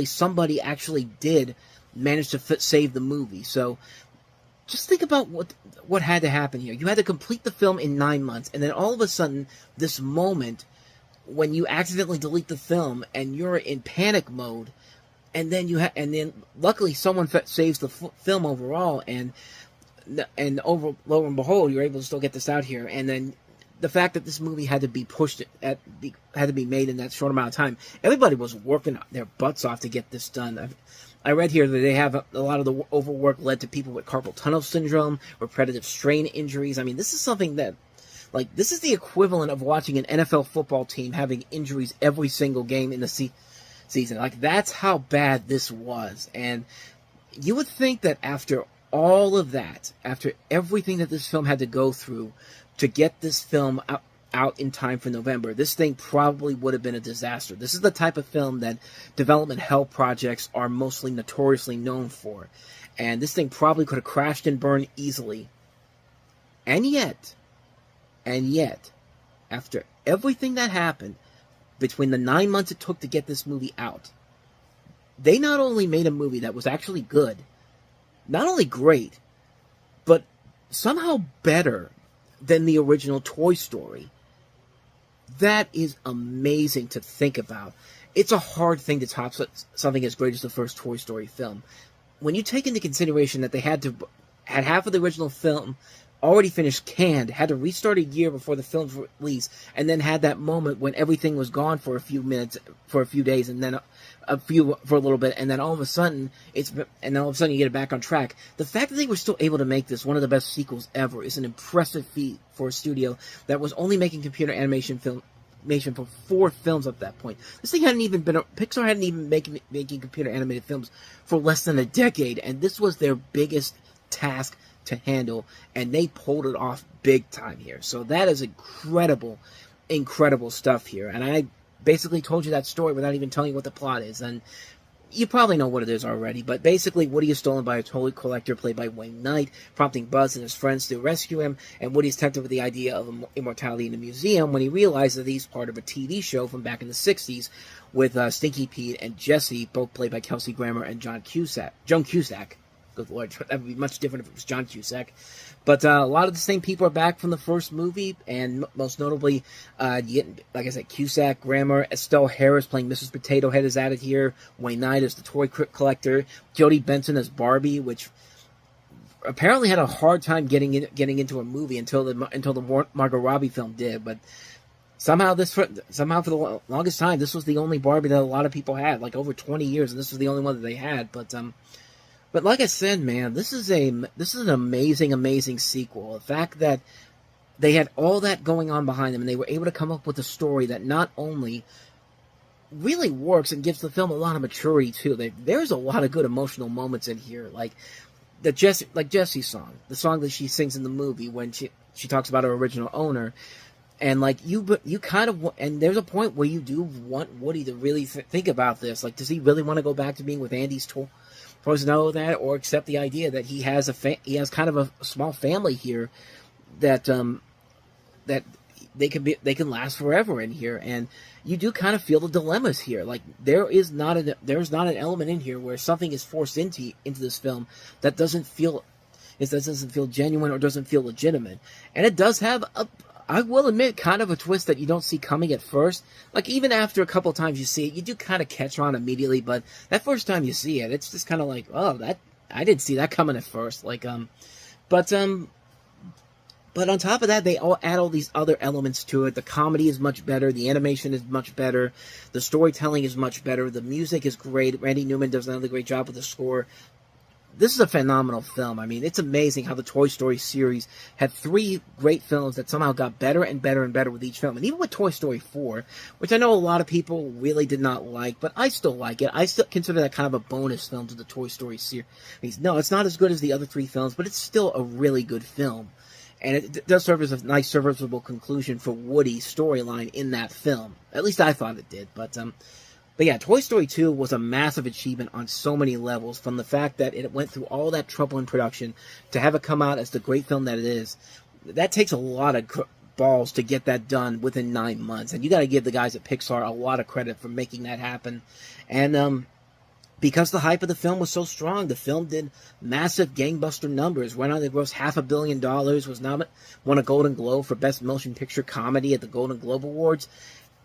somebody actually did manage to save the movie. So just think about what had to happen here. You had to complete the film in 9 months, and then all of a sudden, this moment when you accidentally delete the film and you're in panic mode, and then luckily someone saves the film overall, and lo and behold, you're able to still get this out here. And then the fact that this movie had to be had to be made in that short amount of time, everybody was working their butts off to get this done. I read here that they have a lot of the overwork led to people with carpal tunnel syndrome, repetitive strain injuries. I mean, this is something that, like, this is the equivalent of watching an NFL football team having injuries every single game in the season. Like, that's how bad this was. And you would think that after all of that, after everything that this film had to go through to get this film out in time for November, this thing probably would have been a disaster. This is the type of film that development hell projects are mostly notoriously known for. And this thing probably could have crashed and burned easily. And yet, after everything that happened, between the 9 months it took to get this movie out, they not only made a movie that was actually good, not only great, but somehow better than the original Toy Story. That is amazing to think about. It's a hard thing to top something as great as the first Toy Story film. When you take into consideration that they had half of the original film already finished, canned, had to restart a year before the film's release, and then had that moment when everything was gone for a few minutes, for a few days, and then for a little bit, and then all of a sudden you get it back on track. The fact that they were still able to make this one of the best sequels ever is an impressive feat for a studio that was only making computer animation for 4 films up that point. Pixar hadn't even been making computer animated films for less than a decade, and this was their biggest task to handle, and they pulled it off big time here. So that is incredible stuff here. And I basically told you that story without even telling you what the plot is, and you probably know what it is already. But basically, Woody is stolen by a toy collector played by Wayne Knight, prompting Buzz and his friends to rescue him, and Woody's tempted with the idea of immortality in a museum when he realizes that he's part of a TV show from back in the 60s with Stinky Pete and Jessie, both played by Kelsey Grammer and Joan Cusack. Good Lord, that would be much different if it was John Cusack. But a lot of the same people are back from the first movie, and most notably, like I said, Cusack, Grammer, Estelle Harris playing Mrs. Potato Head is added here, Wayne Knight as the toy collector, Jodie Benson as Barbie, which apparently had a hard time getting into a movie until the Margot Robbie film did, but somehow for the longest time, this was the only Barbie that a lot of people had, like over 20 years, and this was the only one that they had. But like I said, man, this is an amazing sequel. The fact that they had all that going on behind them, and they were able to come up with a story that not only really works and gives the film a lot of maturity too. There's a lot of good emotional moments in here, like Jessie's song, the song that she sings in the movie when she talks about her original owner. And like you kind of, and there's a point where you do want Woody to really think about this. Like, does he really want to go back to being with Andy's toy? To know that, or accept the idea that he has kind of a small family here that they can last forever in here, and you do kind of feel the dilemmas here. Like there's not an element in here where something is forced into this film that doesn't feel genuine or doesn't feel legitimate, and it does have I will admit, kind of a twist that you don't see coming at first. Like, even after a couple times you see it, you do kind of catch on immediately, but that first time you see it, it's just kind of like, oh, I didn't see that coming at first. Like, but on top of that, they all add all these other elements to it. The comedy is much better, the animation is much better, the storytelling is much better, the music is great. Randy Newman does another great job with the score. This is a phenomenal film. I mean, it's amazing how the Toy Story series had 3 great films that somehow got better and better and better with each film. And even with Toy Story 4, which I know a lot of people really did not like, but I still like it. I still consider that kind of a bonus film to the Toy Story series. No, it's not as good as the other 3 films, but it's still a really good film. And it does serve as a nice serviceable conclusion for Woody's storyline in that film. At least I thought it did. But yeah, Toy Story 2 was a massive achievement on so many levels, from the fact that it went through all that trouble in production to have it come out as the great film that it is. That takes a lot of balls to get that done within 9 months. And you got to give the guys at Pixar a lot of credit for making that happen. And because the hype of the film was so strong, the film did massive gangbuster numbers. Went on to gross $500 million, won a Golden Globe for Best Motion Picture Comedy at the Golden Globe Awards.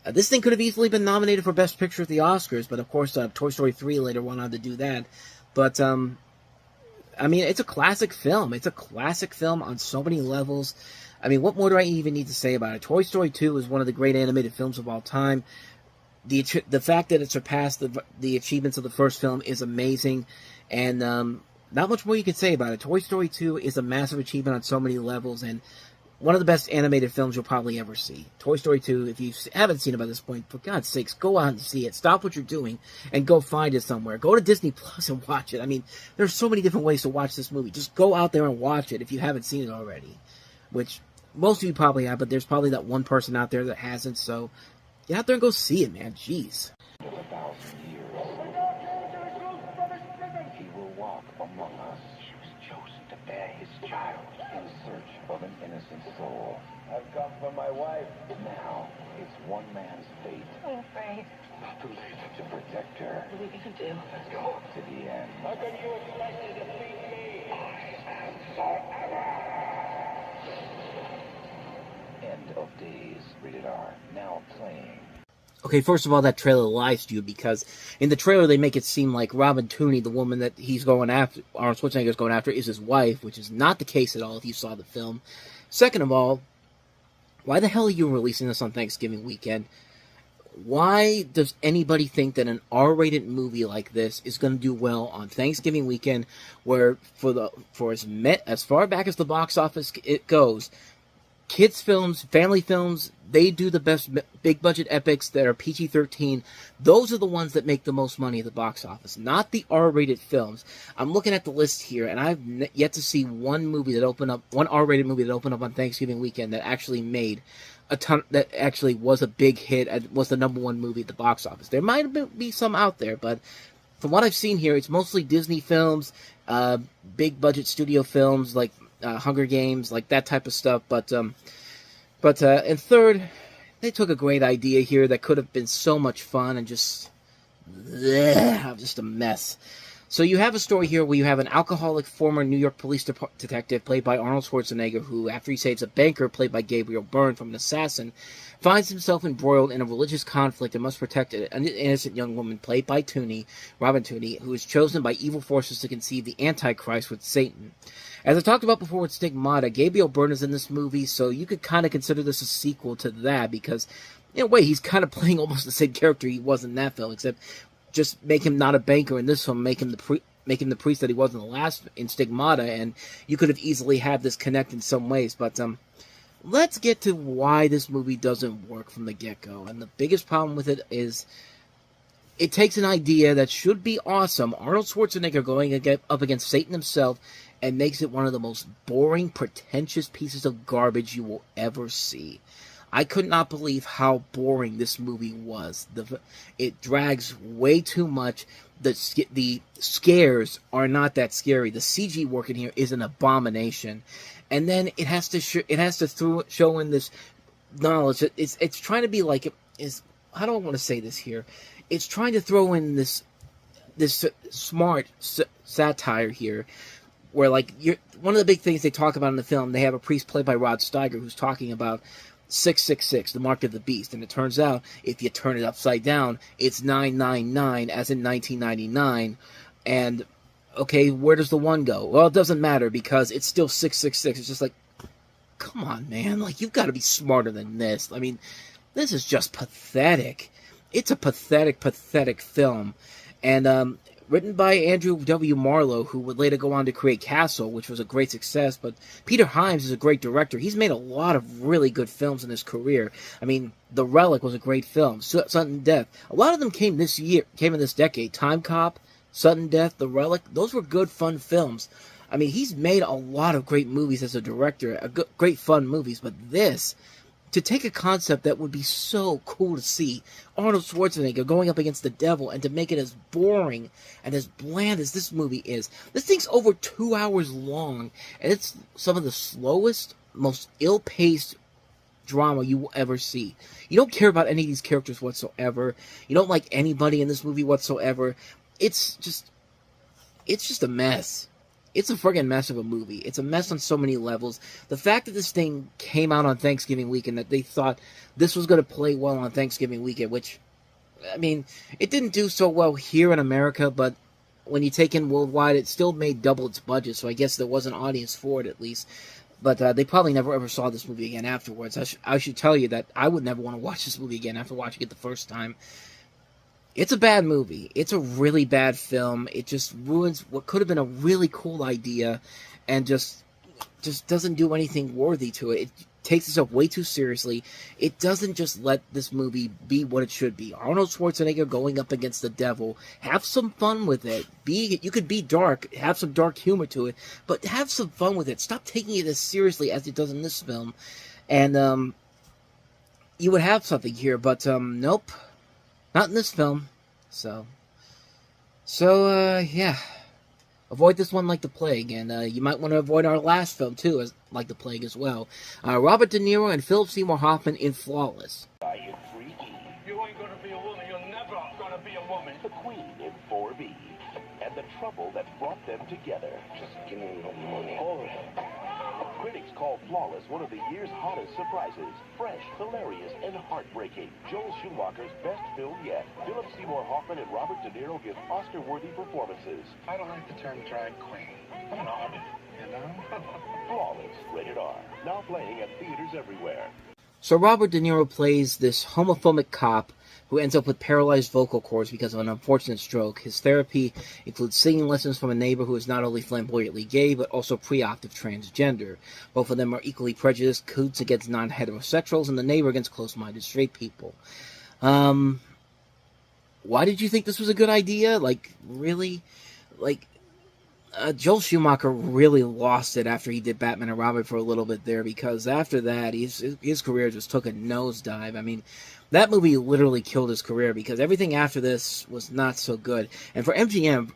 This thing could have easily been nominated for Best Picture at the Oscars, but of course Toy Story 3 later went on to do that. But, I mean, it's a classic film. It's a classic film on so many levels. I mean, what more do I even need to say about it? Toy Story 2 is one of the great animated films of all time. The fact that it surpassed the achievements of the first film is amazing, and not much more you can say about it. Toy Story 2 is a massive achievement on so many levels, and one of the best animated films you'll probably ever see. Toy Story 2, if you haven't seen it by this point, for God's sakes, go out and see it. Stop what you're doing and go find it somewhere. Go to Disney Plus and watch it. I mean, there's so many different ways to watch this movie. Just go out there and watch it if you haven't seen it already, which most of you probably have, but there's probably that one person out there that hasn't, so get out there and go see it, man. Jeez. 1,000 years, he will walk among us. He was chosen to bear his child in search of an innocent soul. I've come for my wife. Now, it's one man's fate. I'm afraid. Not too late to protect her. What are we gonna do? Let's go to the end. How can you expect to defeat me? And forever. End of Days. Rated R. Now playing. Okay, first of all, that trailer lies to you, because in the trailer they make it seem like Robin Tooney, the woman that he's going after, Arnold Schwarzenegger's going after, is his wife, which is not the case at all if you saw the film. Second of all, why the hell are you releasing this on Thanksgiving weekend? Why does anybody think that an R-rated movie like this is going to do well on Thanksgiving weekend, where as far back as the box office it goes, kids films, family films, they do the best big budget epics that are PG-13. Those are the ones that make the most money at the box office, not the R-rated films. I'm looking at the list here, and I've yet to see one R-rated movie that opened up on Thanksgiving weekend that actually made a ton, that actually was a big hit and was the #1 movie at the box office. There might be some out there, but from what I've seen here, it's mostly Disney films, big budget studio films like Hunger Games, like that type of stuff. But and third, they took a great idea here that could have been so much fun and just a mess. So you have a story here where you have an alcoholic former New York police detective played by Arnold Schwarzenegger who, after he saves a banker played by Gabriel Byrne from an assassin, finds himself embroiled in a religious conflict and must protect an innocent young woman played by Robin Tooney, who is chosen by evil forces to conceive the Antichrist with Satan. As I talked about before with Stigmata, Gabriel Byrne is in this movie, so you could kind of consider this a sequel to that, because in a way he's kind of playing almost the same character he was in that film, except just make him not a banker in this film, make him the priest that he was in the last, in Stigmata, and you could have easily had this connect in some ways. But let's get to why this movie doesn't work from the get-go. And the biggest problem with it is it takes an idea that should be awesome, Arnold Schwarzenegger going up against Satan himself, and makes it one of the most boring, pretentious pieces of garbage you will ever see. I could not believe how boring this movie was. It drags way too much. The scares are not that scary. The CG work in here is an abomination. And then it has to show in this knowledge. It's trying to be like, how do I want to say this here? It's trying to throw in this smart satire here, where like one of the big things they talk about in the film, they have a priest played by Rod Steiger who's talking about 666, the mark of the beast, and it turns out if you turn it upside down, it's 999, as in 1999. And okay, where does the 1 go? Well, it doesn't matter because it's still 666. It's just like, come on, man, like you've got to be smarter than this. I mean, this is just pathetic. It's a pathetic film, and written by Andrew W. Marlowe, who would later go on to create Castle, which was a great success. But Peter Hyams is a great director. He's made a lot of really good films in his career. I mean, The Relic was a great film. Sudden Death. A lot of them came in this decade. Time Cop, Sudden Death, The Relic. Those were good, fun films. I mean, he's made a lot of great movies as a director. Great, fun movies. But this, to take a concept that would be so cool to see, Arnold Schwarzenegger going up against the devil, and to make it as boring and as bland as this movie is. This thing's over 2 hours long, and it's some of the slowest, most ill-paced drama you will ever see. You don't care about any of these characters whatsoever. You don't like anybody in this movie whatsoever. It's just a mess. It's a friggin' mess of a movie. It's a mess on so many levels. The fact that this thing came out on Thanksgiving weekend, that they thought this was going to play well on Thanksgiving weekend, which, I mean, it didn't do so well here in America, but when you take in worldwide, it still made double its budget, so I guess there was an audience for it at least. But they probably never ever saw this movie again afterwards. I should tell you that I would never want to watch this movie again after watching it the first time. It's a bad movie. It's a really bad film. It just ruins what could have been a really cool idea and just doesn't do anything worthy to it. It takes itself way too seriously. It doesn't just let this movie be what it should be. Arnold Schwarzenegger going up against the devil. Have some fun with it. You could be dark, have some dark humor to it, but have some fun with it. Stop taking it as seriously as it does in this film. And you would have something here, but nope. Not in this film. So yeah. Avoid this one like the plague, and you might want to avoid our last film, too, as like the plague as well. Robert De Niro and Philip Seymour Hoffman in Flawless. Are you freaky? You ain't gonna be a woman. You're never gonna be a woman. The Queen in 4B. And the trouble that brought them together. Just give me the money. Oh. Critics call Flawless one of the year's hottest surprises. Fresh, hilarious, and heartbreaking. Joel Schumacher's best film yet. Philip Seymour Hoffman and Robert De Niro give Oscar-worthy performances. I don't like the term drag queen. I'm an artist, you know? Flawless, rated R. Now playing at theaters everywhere. So Robert De Niro plays this homophobic cop who ends up with paralyzed vocal cords because of an unfortunate stroke. His therapy includes singing lessons from a neighbor who is not only flamboyantly gay, but also pre-optive transgender. Both of them are equally prejudiced, coots against non-heterosexuals, and the neighbor against close-minded straight people. Why did you think this was a good idea? Like, really? Like, Joel Schumacher really lost it after he did Batman and Robin for a little bit there, because after that, his career just took a nosedive. I mean, that movie literally killed his career, because everything after this was not so good. And for MGM,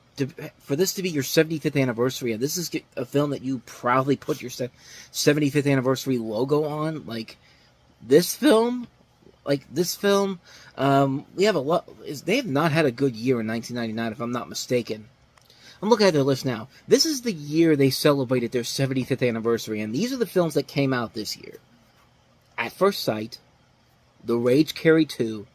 for this to be your 75th anniversary, and this is a film that you proudly put your 75th anniversary logo on, this film, we have a lot. They have not had a good year in 1999, if I'm not mistaken. I'm looking at their list now. This is the year they celebrated their 75th anniversary, and these are the films that came out this year. At First Sight, The Rage Carry 2,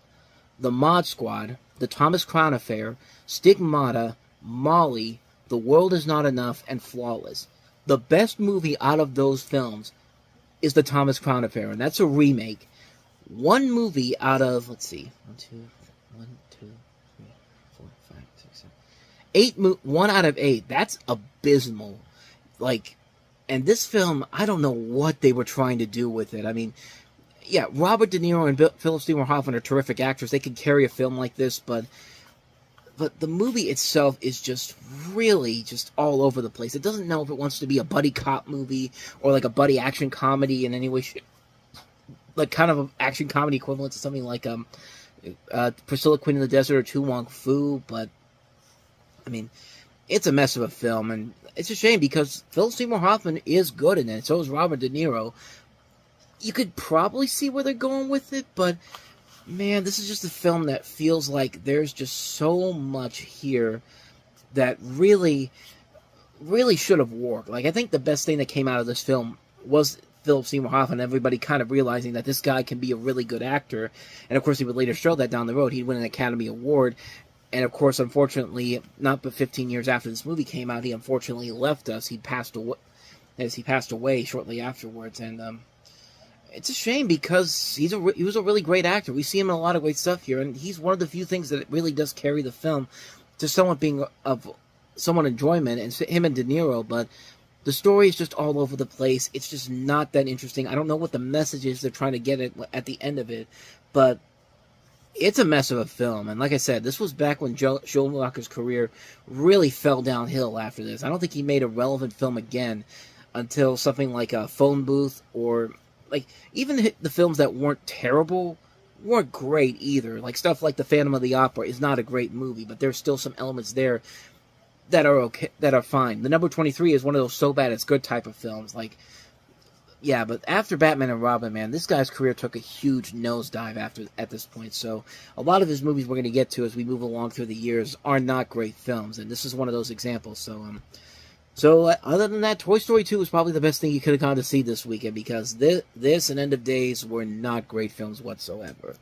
The Mod Squad, The Thomas Crown Affair, Stigmata, Molly, The World Is Not Enough, and Flawless. The best movie out of those films is The Thomas Crown Affair, and that's a remake. One movie out of, let's see, 1 out of 8. That's abysmal. And this film, I don't know what they were trying to do with it. I mean, yeah, Robert De Niro and Philip Seymour Hoffman are terrific actors. They can carry a film like this, but the movie itself is just really just all over the place. It doesn't know if it wants to be a buddy cop movie or like a buddy action comedy in any way, like kind of an action comedy equivalent to something like Priscilla Queen in the Desert or Tu Wong Fu, but I mean, it's a mess of a film, and it's a shame because Philip Seymour Hoffman is good in it, so is Robert De Niro. You could probably see where they're going with it, but man, this is just a film that feels like there's just so much here that really, really should have worked. I think the best thing that came out of this film was Philip Seymour Hoffman, everybody kind of realizing that this guy can be a really good actor, and of course he would later show that down the road. He'd win an Academy Award. And, of course, unfortunately, not but 15 years after this movie came out, he unfortunately left us. He passed away shortly afterwards. And it's a shame because he was a really great actor. We see him in a lot of great stuff here. And he's one of the few things that really does carry the film to somewhat being of somewhat enjoyment. And him and De Niro. But the story is just all over the place. It's just not that interesting. I don't know what the message is they're trying to get at the end of it. But it's a mess of a film, and like I said, this was back when Joel Schumacher's career really fell downhill after this. I don't think he made a relevant film again until something like a Phone Booth, or even the films that weren't terrible weren't great either. Stuff like The Phantom of the Opera is not a great movie, but there's still some elements there that are okay, that are fine. The Number 23 is one of those so bad it's good type of films. Yeah, but after Batman and Robin, man, this guy's career took a huge nosedive at this point. So a lot of his movies we're going to get to as we move along through the years are not great films, and this is one of those examples. So other than that, Toy Story 2 was probably the best thing you could have gone to see this weekend, because this and End of Days were not great films whatsoever.